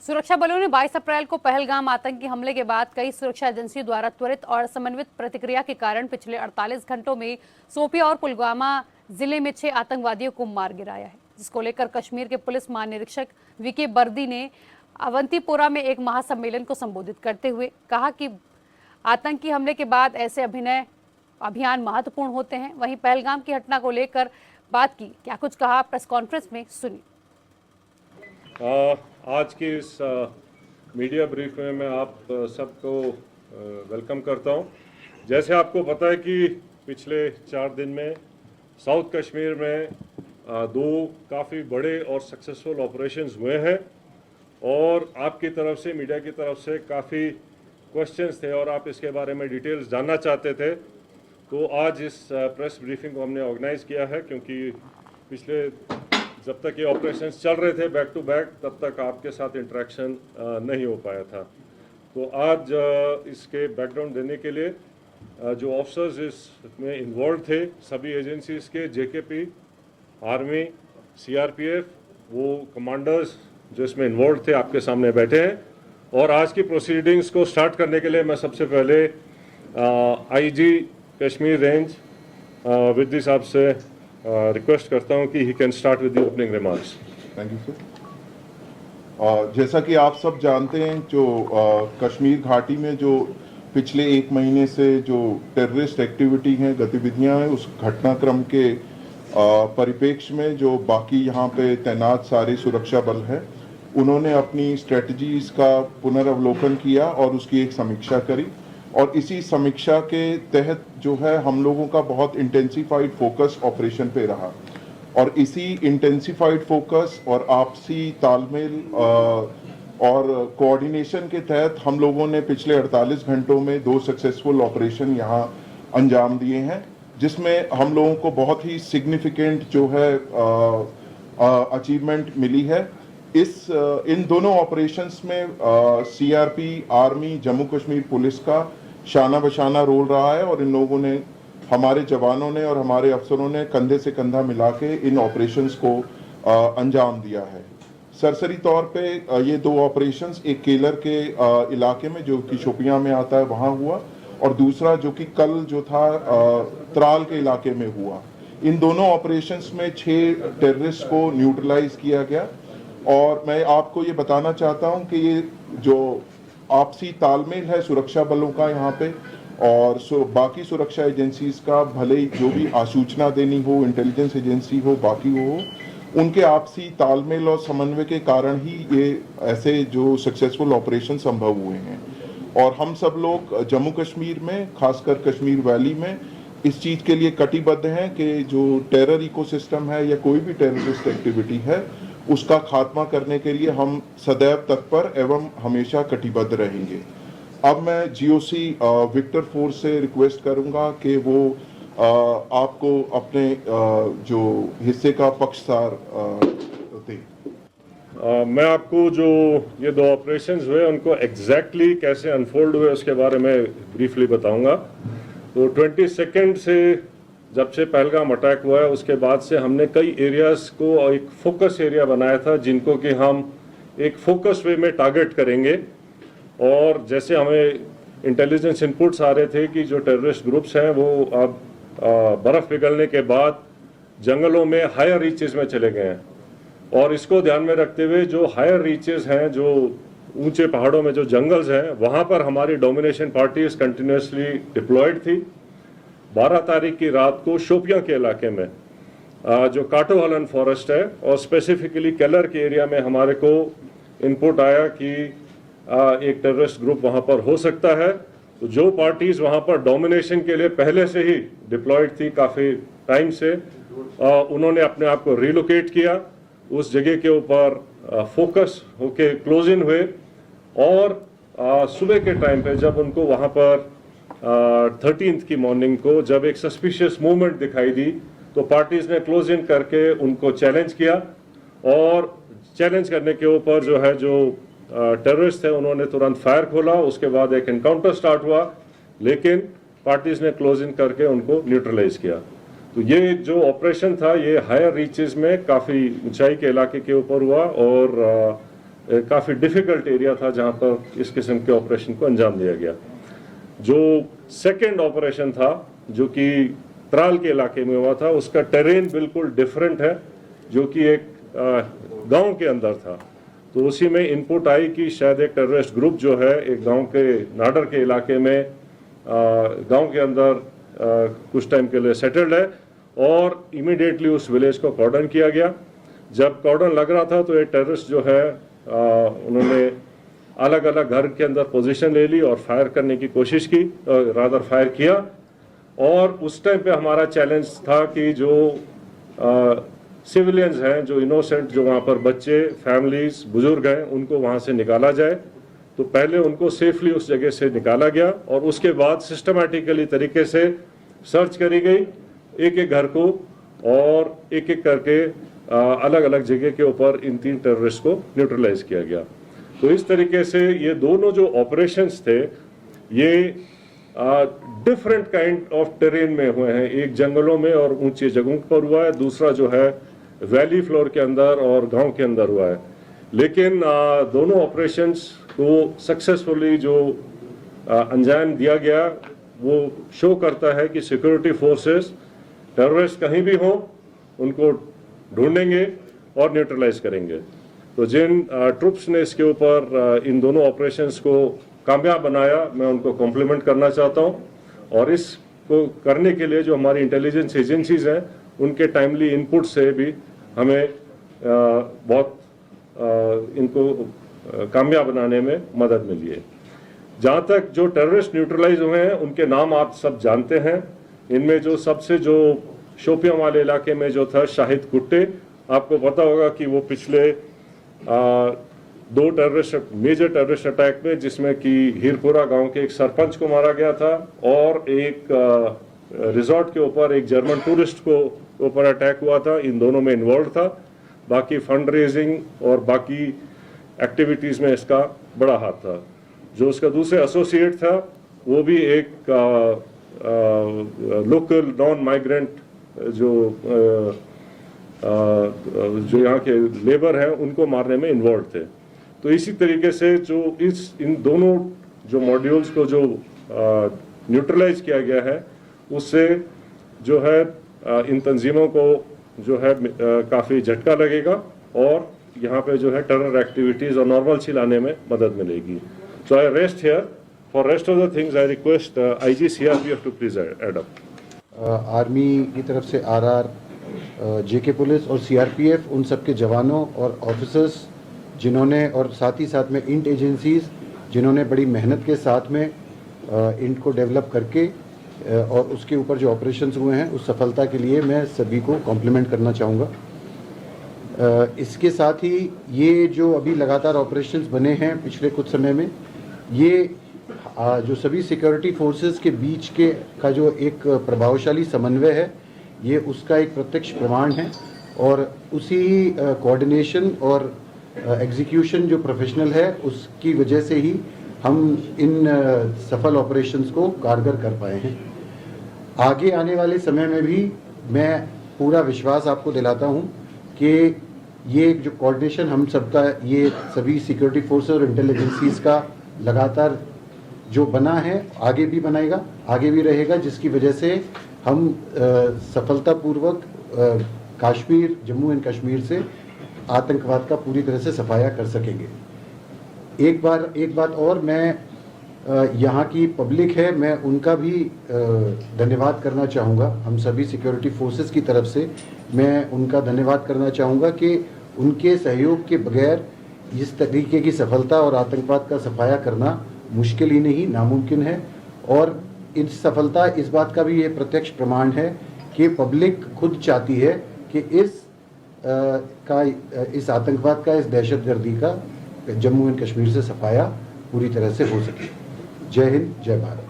सुरक्षा बलों ने 22 अप्रैल को पहलगाम आतंकी हमले के बाद कई सुरक्षा एजेंसियों द्वारा त्वरित और समन्वित प्रतिक्रिया के कारण पिछले 48 घंटों में शोपियां और पुलवामा जिले में 6 आतंकवादियों को मार गिराया है, जिसको लेकर कश्मीर के पुलिस महानिरीक्षक वीके बर्दी ने अवंतीपोरा में एक महासम्मेलन को संबोधित करते हुए कहा कि आतंकी हमले के बाद ऐसे अभियान महत्वपूर्ण होते हैं। वहीं पहलगाम की घटना को लेकर बात की, क्या कुछ कहा प्रेस कॉन्फ्रेंस में, सुनिए। आज की इस मीडिया ब्रीफ में मैं आप सबको वेलकम करता हूं। जैसे आपको पता है कि पिछले 4 दिन में साउथ कश्मीर में 2 काफ़ी बड़े और सक्सेसफुल ऑपरेशंस हुए हैं और आपकी तरफ से, मीडिया की तरफ से काफ़ी क्वेश्चंस थे और आप इसके बारे में डिटेल्स जानना चाहते थे। तो आज इस प्रेस ब्रीफिंग को हमने ऑर्गेनाइज़ किया है, क्योंकि पिछले जब तक ये ऑपरेशंस चल रहे थे बैक टू बैक, तब तक आपके साथ इंटरेक्शन नहीं हो पाया था। तो आज इसके बैकग्राउंड देने के लिए जो ऑफिसर्स इसमें इन्वॉल्व थे, सभी एजेंसीज के, जेकेपी, आर्मी, सीआरपीएफ, वो कमांडर्स जो इसमें इन्वॉल्व थे, आपके सामने बैठे हैं। और आज की प्रोसीडिंग्स को स्टार्ट करने के लिए मैं सबसे पहले आईजी कश्मीर रेंज विद्दी साहब से रिक्वेस्ट करता हूं कि he can start with the opening remarks. Thank you sir. जैसा कि आप सब जानते हैं, जो कश्मीर घाटी में जो पिछले 1 महीने से जो टेररिस्ट एक्टिविटी हैं, गतिविधियां हैं, उस घटनाक्रम के परिप्रेक्ष्य में जो बाकी यहाँ पे तैनात सारे सुरक्षा बल हैं, उन्होंने अपनी स्ट्रेटजीज का पुनर्वलोकन किया और उसकी एक समीक्षा करी। और इसी समीक्षा के तहत जो है हम लोगों का बहुत इंटेंसिफाइड फोकस ऑपरेशन पे रहा और इसी इंटेंसिफाइड फोकस और आपसी तालमेल और कोऑर्डिनेशन के तहत हम लोगों ने पिछले 48 घंटों में 2 सक्सेसफुल ऑपरेशन यहाँ अंजाम दिए हैं, जिसमें हम लोगों को बहुत ही सिग्निफिकेंट जो है अचीवमेंट मिली है। इन दोनों ऑपरेशंस में CRP, army, Jammu Kashmir police का शाना बशाना रोल रहा है और इन लोगों ने, हमारे जवानों ने और हमारे अफसरों ने कंधे से कंधा मिला के इन ऑपरेशंस को अंजाम दिया है। सरसरी तौर पे ये 2 ऑपरेशंस, एक केलर के इलाके में जो कि शोपियां में आता है वहाँ हुआ, और दूसरा जो कि कल जो था त्राल के इलाके में हुआ। इन दोनों ऑपरेशंस में 6 टेररिस्ट को न्यूट्रलाइज किया गया। और मैं आपको ये बताना चाहता हूं कि ये जो आपसी तालमेल है सुरक्षा बलों का यहाँ पे और बाकी सुरक्षा एजेंसीज का, भले ही जो भी आसूचना देनी हो, इंटेलिजेंस एजेंसी हो, बाकी हो, उनके आपसी तालमेल और समन्वय के कारण ही ये ऐसे जो सक्सेसफुल ऑपरेशन संभव हुए हैं। और हम सब लोग जम्मू कश्मीर में, खासकर कश्मीर वैली में, इस चीज़ के लिए कटिबद्ध हैं कि जो टेरर इकोसिस्टम है या कोई भी टेररिस्ट एक्टिविटी है, उसका खात्मा करने के लिए हम सदैव तत्पर एवं हमेशा कटिबद्ध रहेंगे। अब मैं जीओसी विक्टर फोर्स से रिक्वेस्ट करूंगा कि वो आपको अपने जो हिस्से का पक्षसार दें। मैं आपको जो ये 2 ऑपरेशंस हुए उनको एग्जैक्टली कैसे अनफोल्ड हुए उसके बारे में ब्रीफली बताऊंगा। तो 22 से जब से पहलगाम अटैक हुआ है, उसके बाद से हमने कई एरियाज को एक फोकस एरिया बनाया था, जिनको कि हम एक फोकस वे में टारगेट करेंगे। और जैसे हमें इंटेलिजेंस इनपुट्स आ रहे थे कि जो टेररिस्ट ग्रुप्स हैं वो अब बर्फ़ पिघलने के बाद जंगलों में हायर रीचेस में चले गए हैं, और इसको ध्यान में रखते हुए जो हायर रीचेस हैं, जो ऊंचे पहाड़ों में जो जंगल्स हैं, वहाँ पर हमारी डोमिनेशन पार्टीज कंटिन्यूसली डिप्लॉयड थी। 12 तारीख की रात को शोपियां के इलाके में जो काटोहलन फॉरेस्ट है और स्पेसिफिकली केलर के एरिया में हमारे को इनपुट आया कि एक टेररिस्ट ग्रुप वहां पर हो सकता है। तो जो पार्टीज वहां पर डोमिनेशन के लिए पहले से ही डिप्लॉयड थी काफ़ी टाइम से, उन्होंने अपने आप को रिलोकेट किया, उस जगह के ऊपर फोकस होके क्लोज इन हुए। और सुबह के टाइम पे जब उनको वहां पर 13th की मॉर्निंग को जब एक सस्पिशियस मूवमेंट दिखाई दी, तो पार्टीज ने क्लोज इन करके उनको चैलेंज किया, और चैलेंज करने के ऊपर जो है जो टेररिस्ट थे उन्होंने तुरंत फायर खोला। उसके बाद एक एनकाउंटर स्टार्ट हुआ, लेकिन पार्टीज ने क्लोज इन करके उनको न्यूट्रलाइज किया। तो ये जो ऑपरेशन था ये हायर रीचेस में काफ़ी ऊंचाई के इलाके के ऊपर हुआ, और काफ़ी डिफ़िकल्ट एरिया था जहाँ पर इस किस्म के ऑपरेशन को अंजाम दिया गया। जो सेकेंड ऑपरेशन था जो कि त्राल के इलाके में हुआ था, उसका टेरेन बिल्कुल डिफरेंट है, जो कि एक गांव के अंदर था। तो उसी में इनपुट आई कि शायद एक टेररिस्ट ग्रुप जो है एक गांव के नाडर के इलाके में गांव के अंदर कुछ टाइम के लिए सेटल्ड है, और इमीडिएटली उस विलेज को कॉर्डन किया गया। जब कॉर्डन लग रहा था तो ये टेररिस्ट जो है उन्होंने अलग अलग घर के अंदर पोजीशन ले ली और फायर करने की कोशिश की, रादर फायर किया। और उस टाइम पे हमारा चैलेंज था कि जो सिविलियंस हैं, जो इनोसेंट, जो वहाँ पर बच्चे, फैमिलीज, बुजुर्ग हैं, उनको वहाँ से निकाला जाए। तो पहले उनको सेफली उस जगह से निकाला गया और उसके बाद सिस्टमैटिकली तरीके से सर्च करी गई एक एक घर को, और एक एक करके अलग अलग जगह के ऊपर इन 3 टेररिस्ट को न्यूट्रलाइज किया गया। तो इस तरीके से ये दोनों जो ऑपरेशंस थे ये डिफरेंट काइंड ऑफ टेरेन में हुए हैं। एक जंगलों में और ऊंची जगहों पर हुआ है, दूसरा जो है वैली फ्लोर के अंदर और गांव के अंदर हुआ है। लेकिन दोनों ऑपरेशंस को सक्सेसफुली जो अंजाम दिया गया वो शो करता है कि सिक्योरिटी फोर्सेस टेररिस्ट कहीं भी हों उनको ढूंढेंगे और न्यूट्रलाइज करेंगे। तो जिन ट्रुप्स ने इसके ऊपर इन दोनों ऑपरेशंस को कामयाब बनाया, मैं उनको कॉम्प्लीमेंट करना चाहता हूं। और इसको करने के लिए जो हमारी इंटेलिजेंस एजेंसीज हैं उनके टाइमली इनपुट से भी हमें बहुत इनको कामयाब बनाने में मदद मिली है। जहाँ तक जो टेररिस्ट न्यूट्रलाइज हुए हैं उनके नाम आप सब जानते हैं। इनमें जो सबसे जो शोपियां वाले इलाके में जो था शाहिद कुट्टे, आपको पता होगा कि वो पिछले 2 मेजर टेररिस्ट अटैक में, जिसमें कि हीरपुरा गांव के एक सरपंच को मारा गया था और एक रिजॉर्ट के ऊपर एक जर्मन टूरिस्ट को ऊपर अटैक हुआ था, इन दोनों में इन्वॉल्व था। बाकी फंड रेजिंग और बाकी एक्टिविटीज़ में इसका बड़ा हाथ था। जो उसका दूसरे एसोसिएट था वो भी एक लोकल नॉन माइग्रेंट जो यहाँ के लेबर हैं उनको मारने में इन्वॉल्व थे। तो इसी तरीके से जो इन दोनों जो मॉड्यूल्स को जो न्यूट्रलाइज किया गया है उससे जो है इन तंजीमों को जो है काफ़ी झटका लगेगा और यहाँ पे जो है टेरर एक्टिविटीज़ और नॉर्मलसी लाने में मदद मिलेगी। So I rest here. For rest of the things I request IG CRPF to please add up. Army की तरफ से RR, JK पुलिस और CRPF, उन सब के जवानों और ऑफिसर्स जिन्होंने, और साथ ही साथ में इंट एजेंसीज़ जिन्होंने बड़ी मेहनत के साथ में इंट को डेवलप करके और उसके ऊपर जो ऑपरेशंस हुए हैं उस सफलता के लिए मैं सभी को कॉम्प्लीमेंट करना चाहूँगा। इसके साथ ही ये जो अभी लगातार ऑपरेशंस बने हैं पिछले कुछ समय में, ये जो सभी सिक्योरिटी फोर्सेस के बीच के का जो एक प्रभावशाली समन्वय है, ये उसका एक प्रत्यक्ष प्रमाण है। और उसी कोऑर्डिनेशन और एग्जीक्यूशन जो प्रोफेशनल है उसकी वजह से ही हम इन सफल ऑपरेशंस को कारगर कर पाए हैं। आगे आने वाले समय में भी मैं पूरा विश्वास आपको दिलाता हूं कि ये जो कोऑर्डिनेशन हम सबका, ये सभी सिक्योरिटी फोर्सेस और इंटेलिजेंसीज का लगातार जो बना है आगे भी बनाएगा, आगे भी रहेगा, जिसकी वजह से हम सफलतापूर्वक कश्मीर, जम्मू एंड कश्मीर से आतंकवाद का पूरी तरह से सफाया कर सकेंगे। एक बात और, मैं यहाँ की पब्लिक है, मैं उनका भी धन्यवाद करना चाहूँगा। हम सभी सिक्योरिटी फोर्सेस की तरफ से मैं उनका धन्यवाद करना चाहूँगा कि उनके सहयोग के बगैर इस तरीके की सफलता और आतंकवाद का सफाया करना मुश्किल ही नहीं, नामुमकिन है। और इस सफलता इस बात का भी ये प्रत्यक्ष प्रमाण है कि पब्लिक खुद चाहती है कि इस आतंकवाद का, इस दहशतगर्दी का जम्मू एंड कश्मीर से सफाया पूरी तरह से हो सके। जय हिंद, जय भारत।